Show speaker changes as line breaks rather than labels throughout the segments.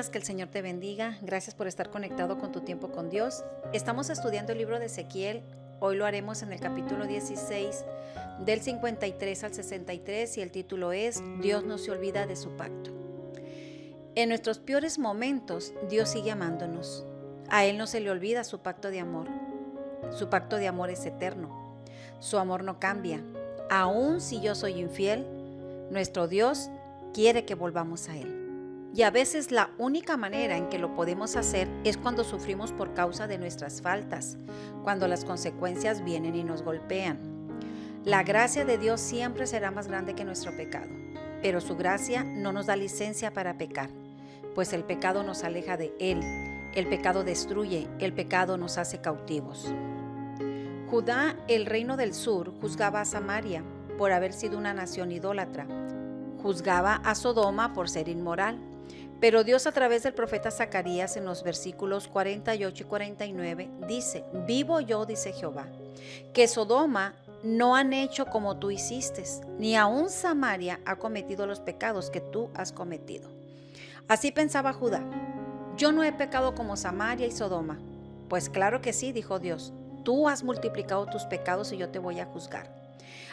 días, que el Señor te bendiga. Gracias por estar conectado con tu tiempo con Dios. Estamos estudiando el libro de Ezequiel. Hoy lo haremos en el capítulo 16, del 53 al 63, y el título es Dios no se olvida de su pacto. En nuestros peores momentos, Dios sigue amándonos. A Él no se le olvida su pacto de amor. Su pacto de amor es eterno. Su amor no cambia. Aun si yo soy infiel, nuestro Dios quiere que volvamos a Él. Y a veces la única manera en que lo podemos hacer es cuando sufrimos por causa de nuestras faltas, cuando las consecuencias vienen y nos golpean. La gracia de Dios siempre será más grande que nuestro pecado, pero su gracia no nos da licencia para pecar, pues el pecado nos aleja de Él, el pecado destruye, el pecado nos hace cautivos. Judá, el reino del sur, juzgaba a Samaria por haber sido una nación idólatra. Juzgaba a Sodoma por ser inmoral. Pero Dios, a través del profeta Zacarías, en los versículos 48 y 49, dice: Vivo yo, dice Jehová, que Sodoma no han hecho como tú hiciste, ni aun Samaria ha cometido los pecados que tú has cometido. Así pensaba Judá: yo no he pecado como Samaria y Sodoma. Pues claro que sí, dijo Dios, tú has multiplicado tus pecados y yo te voy a juzgar.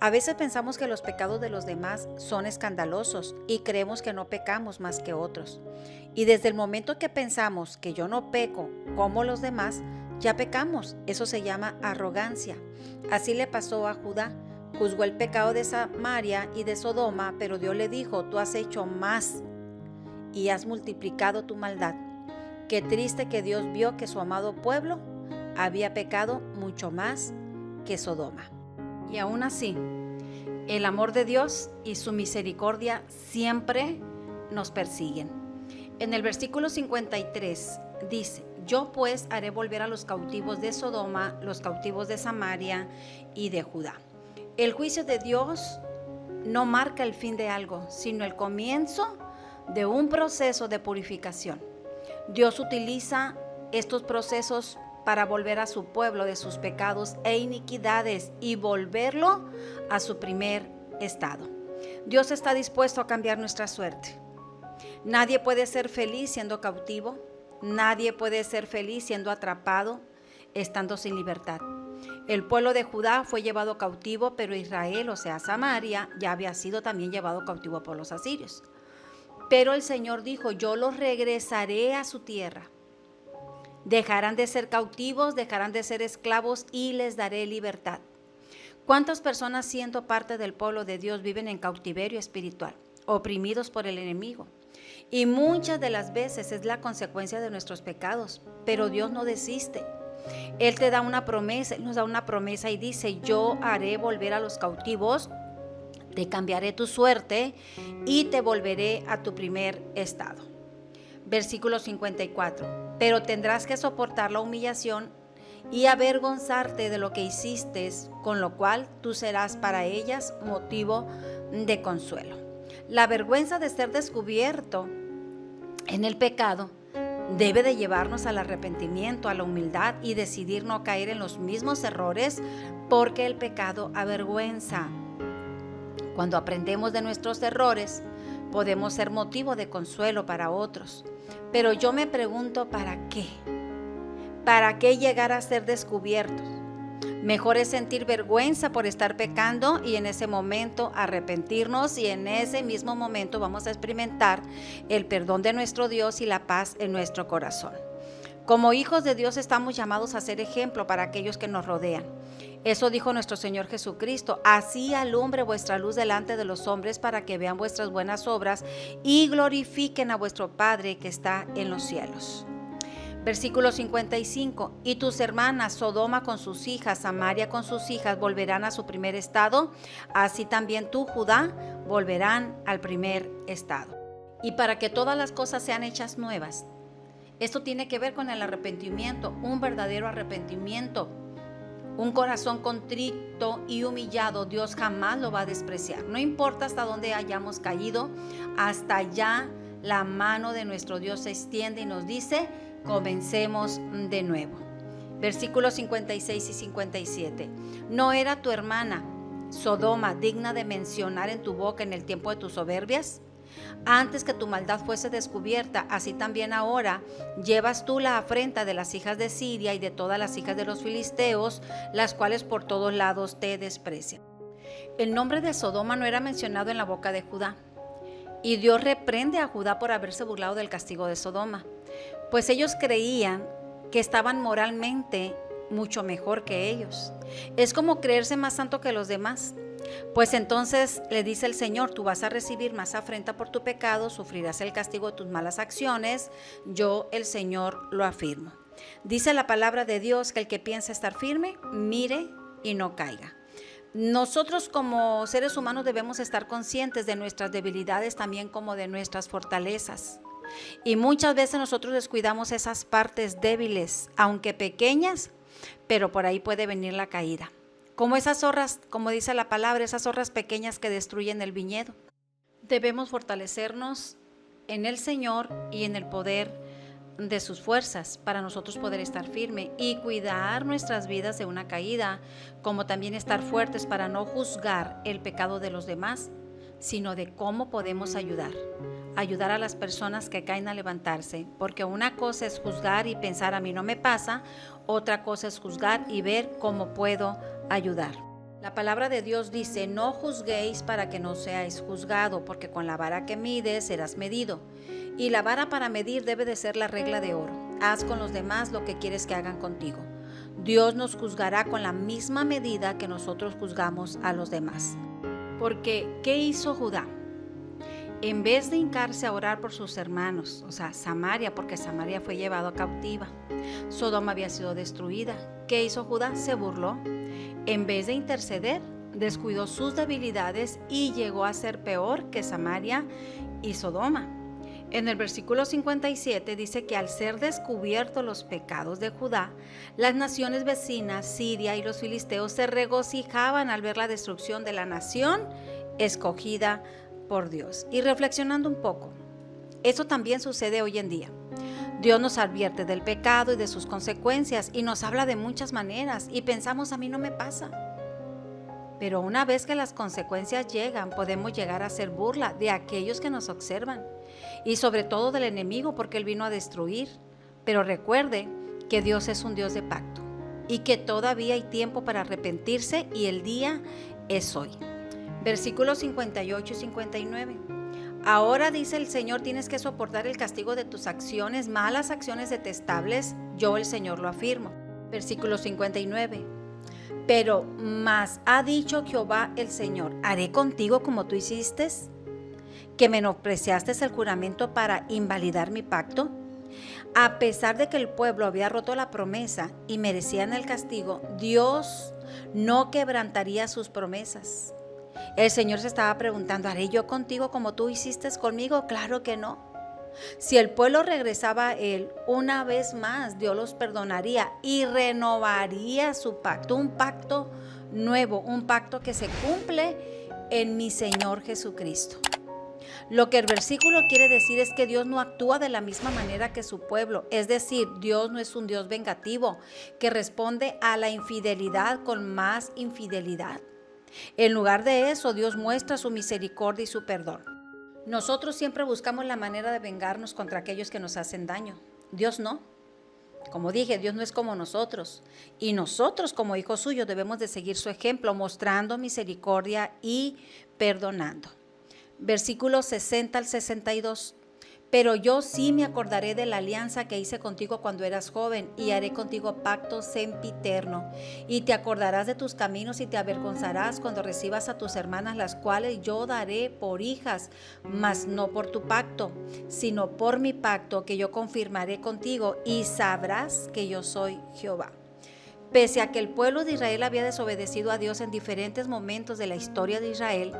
A veces pensamos que los pecados de los demás son escandalosos y creemos que no pecamos más que otros. Y desde el momento que pensamos que yo no peco como los demás, ya pecamos. Eso se llama arrogancia. Así le pasó a Judá. Juzgó el pecado de Samaria y de Sodoma, pero Dios le dijo: tú has hecho más y has multiplicado tu maldad. Qué triste que Dios vio que su amado pueblo había pecado mucho más que Sodoma. Y aún así, el amor de Dios y su misericordia siempre nos persiguen. En el versículo 53 dice: yo pues haré volver a los cautivos de Sodoma, los cautivos de Samaria y de Judá. El juicio de Dios no marca el fin de algo, sino el comienzo de un proceso de purificación. Dios utiliza estos procesos para volver a su pueblo de sus pecados e iniquidades y volverlo a su primer estado. Dios está dispuesto a cambiar nuestra suerte. Nadie puede ser feliz siendo cautivo. Nadie puede ser feliz siendo atrapado, estando sin libertad. El pueblo de Judá fue llevado cautivo, pero Israel, o sea, Samaria, ya había sido también llevado cautivo por los asirios. Pero el Señor dijo: yo los regresaré a su tierra. Dejarán de ser cautivos, dejarán de ser esclavos y les daré libertad. ¿Cuántas personas, siendo parte del pueblo de Dios, viven en cautiverio espiritual, oprimidos por el enemigo? Y muchas de las veces es la consecuencia de nuestros pecados, pero Dios no desiste. Él te da una promesa, Él nos da una promesa y dice: yo haré volver a los cautivos, te cambiaré tu suerte y te volveré a tu primer estado. Versículo 54. Pero tendrás que soportar la humillación y avergonzarte de lo que hiciste, con lo cual tú serás para ellas motivo de consuelo. La vergüenza de ser descubierto en el pecado debe de llevarnos al arrepentimiento, a la humildad y decidir no caer en los mismos errores, porque el pecado avergüenza. Cuando aprendemos de nuestros errores, podemos ser motivo de consuelo para otros. Pero yo me pregunto, ¿para qué? ¿Para qué llegar a ser descubiertos? Mejor es sentir vergüenza por estar pecando y en ese momento arrepentirnos, y en ese mismo momento vamos a experimentar el perdón de nuestro Dios y la paz en nuestro corazón. Como hijos de Dios estamos llamados a ser ejemplo para aquellos que nos rodean. Eso dijo nuestro Señor Jesucristo: así alumbre vuestra luz delante de los hombres, para que vean vuestras buenas obras y glorifiquen a vuestro Padre que está en los cielos. Versículo 55. Y tus hermanas, Sodoma con sus hijas, Samaria con sus hijas, volverán a su primer estado, así también tú, Judá, volverán al primer estado. Y para que todas las cosas sean hechas nuevas, esto tiene que ver con el arrepentimiento, un verdadero arrepentimiento. Un corazón contrito y humillado, Dios jamás lo va a despreciar. No importa hasta dónde hayamos caído, hasta allá la mano de nuestro Dios se extiende y nos dice: comencemos de nuevo. Versículos 56 y 57. ¿No era tu hermana Sodoma digna de mencionar en tu boca en el tiempo de tus soberbias? Antes que tu maldad fuese descubierta, así también ahora llevas tú la afrenta de las hijas de Siria y de todas las hijas de los filisteos, las cuales por todos lados te desprecian. El nombre de Sodoma no era mencionado en la boca de Judá. Y Dios reprende a Judá por haberse burlado del castigo de Sodoma, pues ellos creían que estaban moralmente mucho mejor que ellos. Es como creerse más santo que los demás. Pues entonces le dice el Señor: tú vas a recibir más afrenta por tu pecado, sufrirás el castigo de tus malas acciones, yo el Señor lo afirmo. Dice la palabra de Dios que el que piensa estar firme, mire y no caiga. Nosotros como seres humanos debemos estar conscientes de nuestras debilidades también como de nuestras fortalezas. Y muchas veces nosotros descuidamos esas partes débiles, aunque pequeñas, pero por ahí puede venir la caída. Como esas zorras, como dice la palabra, esas zorras pequeñas que destruyen el viñedo. Debemos fortalecernos en el Señor y en el poder de sus fuerzas para nosotros poder estar firme y cuidar nuestras vidas de una caída, como también estar fuertes para no juzgar el pecado de los demás, sino de cómo podemos ayudar a las personas que caen a levantarse, porque una cosa es juzgar y pensar a mí no me pasa, otra cosa es juzgar y ver cómo puedo ayudar. La palabra de Dios dice: no juzguéis para que no seáis juzgado, porque con la vara que mides serás medido. Y la vara para medir debe de ser la regla de oro. Haz con los demás lo que quieres que hagan contigo. Dios nos juzgará con la misma medida que nosotros juzgamos a los demás. Porque, ¿qué hizo Judá? En vez de hincarse a orar por sus hermanos, o sea, Samaria, porque Samaria fue llevado cautiva, Sodoma había sido destruida. ¿Qué hizo Judá? Se burló. En vez de interceder, descuidó sus debilidades y llegó a ser peor que Samaria y Sodoma. En el versículo 57 dice que al ser descubiertos los pecados de Judá, las naciones vecinas, Siria y los filisteos, se regocijaban al ver la destrucción de la nación escogida por Dios. Y reflexionando un poco, eso también sucede hoy en día. Dios nos advierte del pecado y de sus consecuencias y nos habla de muchas maneras y pensamos: a mí no me pasa. Pero una vez que las consecuencias llegan, podemos llegar a hacer burla de aquellos que nos observan y sobre todo del enemigo, porque él vino a destruir. Pero recuerde que Dios es un Dios de pacto y que todavía hay tiempo para arrepentirse y el día es hoy. Versículos 58 y 59. Ahora dice el Señor: tienes que soportar el castigo de tus acciones, malas acciones detestables, yo el Señor lo afirmo. Versículo 59. Pero más ha dicho Jehová el Señor: haré contigo como tú hiciste, que menospreciaste el juramento para invalidar mi pacto. A pesar de que el pueblo había roto la promesa y merecían el castigo, Dios no quebrantaría sus promesas. El Señor se estaba preguntando: ¿haré yo contigo como tú hiciste conmigo? Claro que no. Si el pueblo regresaba a Él, una vez más Dios los perdonaría y renovaría su pacto, un pacto nuevo, un pacto que se cumple en mi Señor Jesucristo. Lo que el versículo quiere decir es que Dios no actúa de la misma manera que su pueblo, es decir, Dios no es un Dios vengativo que responde a la infidelidad con más infidelidad. En lugar de eso, Dios muestra su misericordia y su perdón. Nosotros siempre buscamos la manera de vengarnos contra aquellos que nos hacen daño. Dios no. Como dije, Dios no es como nosotros. Y nosotros como hijos suyos debemos de seguir su ejemplo, mostrando misericordia y perdonando. Versículos 60 al 62. Pero yo sí me acordaré de la alianza que hice contigo cuando eras joven y haré contigo pacto sempiterno. Y te acordarás de tus caminos y te avergonzarás cuando recibas a tus hermanas, las cuales yo daré por hijas, mas no por tu pacto, sino por mi pacto que yo confirmaré contigo, y sabrás que yo soy Jehová. Pese a que el pueblo de Israel había desobedecido a Dios en diferentes momentos de la historia de Israel,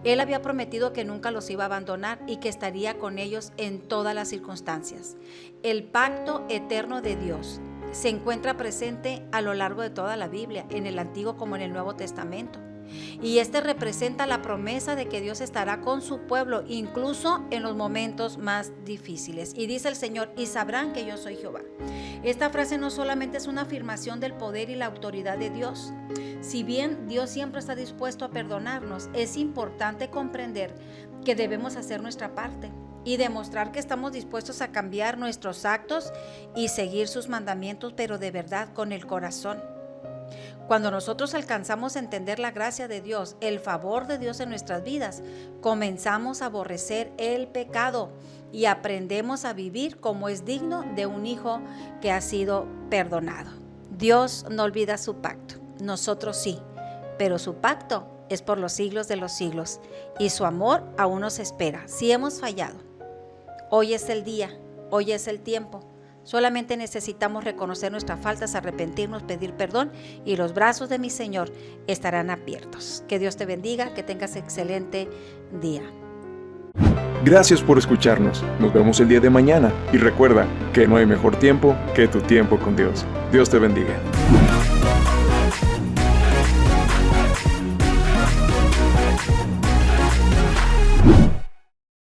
Él había prometido que nunca los iba a abandonar y que estaría con ellos en todas las circunstancias. El pacto eterno de Dios se encuentra presente a lo largo de toda la Biblia, en el Antiguo como en el Nuevo Testamento. Y este representa la promesa de que Dios estará con su pueblo, incluso en los momentos más difíciles. Y dice el Señor: y sabrán que yo soy Jehová. Esta frase no solamente es una afirmación del poder y la autoridad de Dios. Si bien Dios siempre está dispuesto a perdonarnos, es importante comprender que debemos hacer nuestra parte y demostrar que estamos dispuestos a cambiar nuestros actos y seguir sus mandamientos, pero de verdad con el corazón. Cuando nosotros alcanzamos a entender la gracia de Dios, el favor de Dios en nuestras vidas, comenzamos a aborrecer el pecado y aprendemos a vivir como es digno de un hijo que ha sido perdonado. Dios no olvida su pacto, nosotros sí, pero su pacto es por los siglos de los siglos y su amor aún nos espera. Si hemos fallado, hoy es el día, hoy es el tiempo. Solamente necesitamos reconocer nuestras faltas, arrepentirnos, pedir perdón y los brazos de mi Señor estarán abiertos. Que Dios te bendiga, que tengas excelente día.
Gracias por escucharnos. Nos vemos el día de mañana y recuerda que no hay mejor tiempo que tu tiempo con Dios. Dios te bendiga.